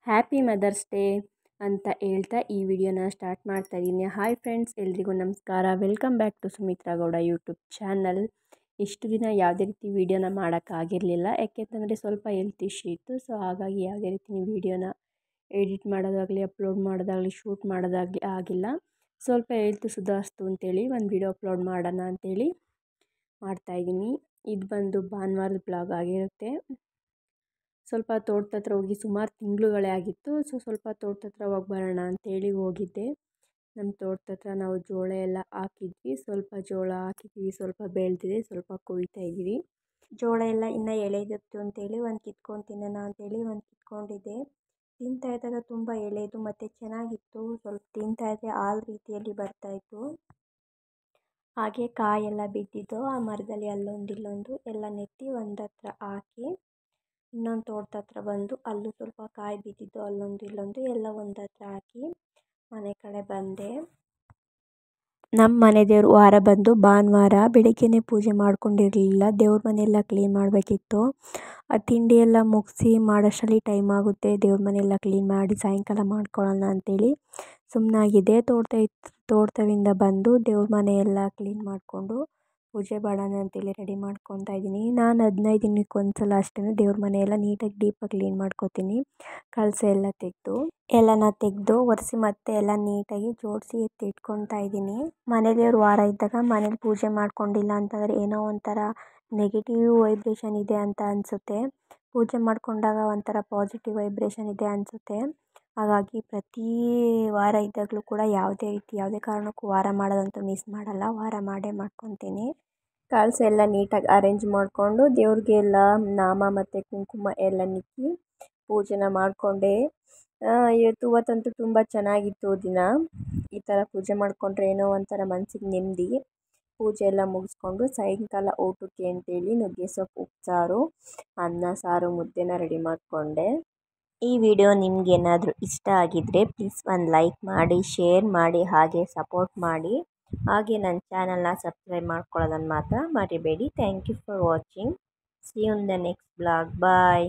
Happy mother's day ಅಂತ ಹೇಳ್ತಾ ಈ ವಿಡಿಯೋನ ಸ್ಟಾರ್ಟ್ ಮಾಡ್ತಾ ಇದ್ದೀನಿ. ಹಾಯ್ ಫ್ರೆಂಡ್ಸ್, ಎಲ್ರಿಗೂ ನಮಸ್ಕಾರ. Welcome back to Sumitra Gowda YouTube channel. ಇಷ್ಟು ದಿನ ಯಾವುದೇ ರೀತಿ ವೀಡಿಯೋನ ಮಾಡೋಕ್ಕಾಗಿರಲಿಲ್ಲ, ಯಾಕೆಂತಂದರೆ ಸ್ವಲ್ಪ ಹೆಲ್ತ್ ಇಶ್ಯೂ ಇತ್ತು. ಸೊ ಹಾಗಾಗಿ ಯಾವುದೇ ರೀತಿ ವೀಡಿಯೋನ ಎಡಿಟ್ ಮಾಡೋದಾಗಲಿ, ಅಪ್ಲೋಡ್ ಮಾಡೋದಾಗಲಿ, ಶೂಟ್ ಮಾಡೋದಾಗಲಿ ಆಗಿಲ್ಲ. ಸ್ವಲ್ಪ ಹೆಲ್ತ್ ಸುಧಾರಿಸ್ತು ಅಂತೇಳಿ ಒಂದು ವಿಡಿಯೋ ಅಪ್ಲೋಡ್ ಮಾಡೋಣ ಅಂತೇಳಿ ಮಾಡ್ತಾಯಿದ್ದೀನಿ. ಇದು ಬಂದು ಭಾನುವಾರದ ಬ್ಲಾಗ್ ಆಗಿರುತ್ತೆ. ಸ್ವಲ್ಪ ತೋಟದ ಹತ್ರ ಹೋಗಿ ಸುಮಾರು ತಿಂಗಳುಗಳೇ ಆಗಿತ್ತು. ಸ್ವಲ್ಪ ತೋಟದ ಹತ್ರ ಹೋಗಿ ಬರೋಣ ಅಂತೇಳಿ ಹೋಗಿದ್ದೆ. ನಮ್ಮ ತೋಟದ ಹತ್ರ ನಾವು ಜೋಳ ಎಲ್ಲ ಹಾಕಿದ್ವಿ. ಸ್ವಲ್ಪ ಜೋಳ ಹಾಕಿದ್ವಿ, ಸ್ವಲ್ಪ ಬೆಳೆದಿದೆ, ಸ್ವಲ್ಪ ಕೊಯ್ತಾ ಇದ್ದೀವಿ. ಜೋಳ ಎಲ್ಲ ಇನ್ನೂ ಎಳೆದಿತ್ತು ಅಂತೇಳಿ ಒಂದು ಕಿತ್ಕೊಂಡು ತಿನ್ನೋಣ ಅಂತೇಳಿ ಒಂದು ಕಿತ್ಕೊಂಡಿದ್ದೆ. ತಿಂತಾ ಇದ್ದಾಗ ತುಂಬ ಎಳೆದು ಮತ್ತು ಚೆನ್ನಾಗಿತ್ತು. ಸ್ವಲ್ಪ ತಿಂತಾ ಇದ್ದರೆ ಹಾಲು ರೀತಿಯಲ್ಲಿ ಬರ್ತಾಯಿತ್ತು. ಹಾಗೆ ಕಾಯೆಲ್ಲ ಬಿದ್ದಿದ್ದು ಆ ಮರದಲ್ಲಿ ಅಲ್ಲೊಂದು ಇಲ್ಲೊಂದು ಎಲ್ಲ ನೆತ್ತಿ ಒಂದು ಹತ್ರ ಹಾಕಿ, ಇನ್ನೊಂದು ತೋಟದ ಹತ್ರ ಬಂದು ಅಲ್ಲೂ ಸ್ವಲ್ಪ ಕಾಯಿ ಬಿದ್ದಿದ್ದು ಅಲ್ಲೊಂದು ಇಲ್ಲೊಂದು ಎಲ್ಲ ಒಂದು ಹತ್ರ ಹಾಕಿ ಮನೆ ಕಡೆ ಬಂದೆ. ನಮ್ಮ ಮನೆ ದೇವ್ರು ವಾರ ಬಂದು ಭಾನುವಾರ ಬೆಳಗ್ಗೆನೇ ಪೂಜೆ ಮಾಡ್ಕೊಂಡಿರಲಿಲ್ಲ. ದೇವ್ರ ಮನೆಯೆಲ್ಲ ಕ್ಲೀನ್ ಮಾಡಬೇಕಿತ್ತು. ಆ ತಿಂಡಿ ಎಲ್ಲ ಮುಗಿಸಿ ಮಾಡೋಷ್ಟರಲ್ಲಿ ಟೈಮ್ ಆಗುತ್ತೆ. ದೇವ್ರ ಮನೆಯೆಲ್ಲ ಕ್ಲೀನ್ ಮಾಡಿ ಸಾಯಂಕಾಲ ಮಾಡ್ಕೊಳ್ಳೋಣ ಅಂತೇಳಿ ಸುಮ್ಮನಾಗಿದೆ. ತೋಟದಿಂದ ಬಂದು ದೇವ್ರ ಮನೆಯೆಲ್ಲ ಕ್ಲೀನ್ ಮಾಡಿಕೊಂಡು ಪೂಜೆ ಮಾಡೋಣ ಅಂತೇಳಿ ರೆಡಿ ಮಾಡ್ಕೊತಾ ಇದ್ದೀನಿ. ನಾನು 15 ದಿನಕ್ಕೆ ಒಂದ್ಸಲ ಅಷ್ಟೇ ದೇವ್ರ ಮನೆಯೆಲ್ಲ ನೀಟಾಗಿ ಡೀಪಾಗಿ ಕ್ಲೀನ್ ಮಾಡ್ಕೋತೀನಿ. ಕಳಸ ಎಲ್ಲ ತೆಗೆದು ಒರೆಸಿ ಮತ್ತೆ ಎಲ್ಲ ನೀಟಾಗಿ ಜೋಡಿಸಿ ಎತ್ತಿ ಇಟ್ಕೊತಾ ಇದ್ದೀನಿ. ಮನೆ ದೇವ್ರ ವಾರ ಇದ್ದಾಗ ಮನೇಲಿ ಪೂಜೆ ಮಾಡ್ಕೊಂಡಿಲ್ಲ ಅಂತಂದರೆ ಏನೋ ಒಂಥರ ನೆಗೆಟಿವ್ ವೈಬ್ರೇಷನ್ ಇದೆ ಅಂತ ಅನಿಸುತ್ತೆ. ಪೂಜೆ ಮಾಡ್ಕೊಂಡಾಗ ಒಂಥರ ಪಾಸಿಟಿವ್ ವೈಬ್ರೇಷನ್ ಇದೆ ಅನಿಸುತ್ತೆ. ಹಾಗಾಗಿ ಪ್ರತಿ ವಾರ ಇದ್ದಾಗಲೂ ಕೂಡ ಯಾವುದೇ ಕಾರಣಕ್ಕೂ ವಾರ ಮಾಡೋದಂತೂ ಮಿಸ್ ಮಾಡಲ್ಲ. ವಾರ ಮಾಡ್ಕೊತೀನಿ. ಕಳಸ ಎಲ್ಲ ನೀಟಾಗಿ ಅರೇಂಜ್ ಮಾಡಿಕೊಂಡು ದೇವ್ರಿಗೆಲ್ಲ ನಾಮ ಮತ್ತು ಕುಂಕುಮ ಎಲ್ಲ ನಿಕ್ಕಿ ಪೂಜೆನ ಮಾಡಿಕೊಂಡೆ. ಇವತ್ತಂತೂ ತುಂಬ ಚೆನ್ನಾಗಿತ್ತು ದಿನ. ಈ ಥರ ಪೂಜೆ ಮಾಡಿಕೊಂಡ್ರೆ ಏನೋ ಒಂಥರ ಮನಸ್ಸಿಗೆ ನೆಮ್ಮದಿ. ಪೂಜೆ ಎಲ್ಲ ಮುಗಿಸ್ಕೊಂಡು ಸಾಯಂಕಾಲ ಊಟಕ್ಕೆ ಅಂತೇಳಿ ನುಗ್ಗೆ ಸೊಪ್ಪು ಉಪ್ಸಾರು, ಅನ್ನ ಸಾರು, ಮುದ್ದೆನ ರೆಡಿ ಮಾಡಿಕೊಂಡೆ. ಈ ವಿಡಿಯೋ ನಿಮಗೇನಾದರೂ ಇಷ್ಟ ಆಗಿದ್ದರೆ ಪ್ಲೀಸ್ ಒಂದು ಲೈಕ್ ಮಾಡಿ, ಶೇರ್ ಮಾಡಿ, ಹಾಗೆ ಸಪೋರ್ಟ್ ಮಾಡಿ. ಹಾಗೆ ನನ್ನ ಚಾನಲ್ನ ಸಬ್ಸ್ಕ್ರೈಬ್ ಮಾಡ್ಕೊಳ್ಳೋದನ್ನು ಮಾತ್ರ ಮರಿಬೇಡಿ. Thank you for watching. See you in the next blog. Bye.